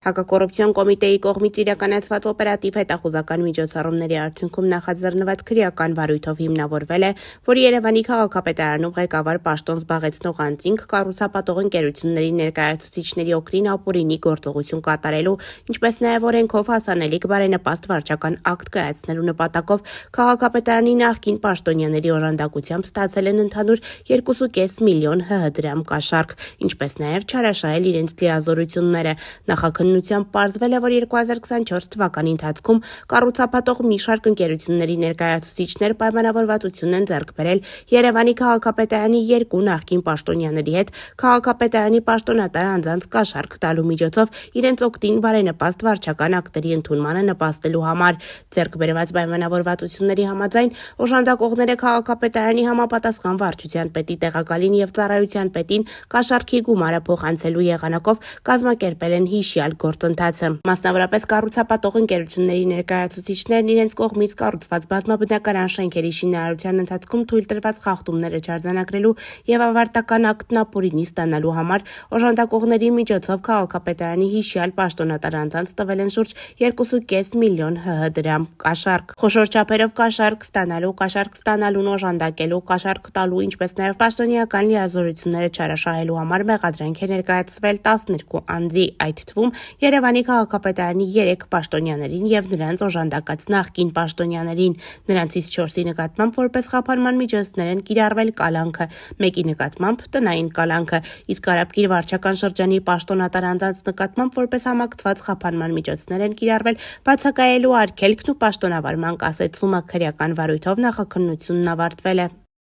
Հակակոռուպցիոն կոմիտեի կողմից իրականացված օպերատիվ հետախուզական միջոցառումների արդյունքում նախաձեռնված քրեական վարույթով հիմնավորվել է, որ Երևանի քաղաքապետարանում ղեկավար պաշտոն զբաղեցնող անձինք կառուցապատող ընկերությունների ներկայացուցիչների օգնին ապօրինի գործողություն կատարելու, ինչպես նաև օրենքով հասանելիք բարենպաստ վարչական ակտ կայացնելու նպատակով քաղաքապետարանի նախկին պաշտոնյաների օժանդակությամբ ստացել են ընդհանուր 2.5 միլիոն ՀՀ դրամ կաշառք, ինչպես նաև չարաշահել իրենց լիազորությունները։ Նախաքննությամբ պարզվել է, որ 2024 թվականի ընթացքում կառուցապատող մի շարք ընկերությունների ներկայացուցիչներ պայմանավորվածություն են ձեռք բերել Երևանի քաղաքապետարանի երկու նախկին պաշտոնյաների հետ քաղաքապետարանի պաշտոնատար անձանց կաշառք տալու միջոցով իրենց օգտին բարենպաստ վարչական ակտերի ընդունմանը նպաստելու համար։ Ձեռք բերված պայմանավորվածությունների համաձայն օժանդակողները քաղաքապետարանի համապատասխան վարչության պետի տեղակալին եւ ծառայության պետին կաշառքի գումարը փոխանցելու եղանակով կազմակերպել են հիշյալ գործընթացը։ Մասնավորապես կառուցապատող ընկերությունների ներկայացուցիչներն իրենց կողմից կառուցված բազմաբնակարան շենքերի շինարարության ընթացքում թույլ տրված խախտումները չարձանագրելու եւ ավարտական ակտն ապօրինի ստանալու համար օժանդակողների միջոցով քաղաքապետարանի հիշյալ պաշտոնատար անձանց տվել են շուրջ 2.5 միլիոն ՀՀ դրամ կաշառք։ Խոշոր չափերով կաշառք ստանալուն օժանդակելու, կաշառք տալու, ինչպես նաև պաշտոնեական լիազորությունները չարաշահելու համար մեղադրանք է ներկայացվել 12 անձի, այդ թվում Երևանի քաղաքապետարանի 3 պաշտոնյաներին եւ նրանց օժանդակած նախկին պաշտոնյաներին։ Նրանցից 4-ի նկատմամբ որպես խափանման միջոցներ են կիրառվել կալանքը, մեկի նկատմամբ տնային կալանքը, իսկ Արաբկիր վարչական շրջանի պաշտոնատար անձանց նկատմամբ որպես համակցված խափանման միջոցներ են կիրառվել բացակայելու արգելքն ու պաշտոնավարման կասեցումը։ Քրեական վարույթով նախաքննությունն ավարտվել է։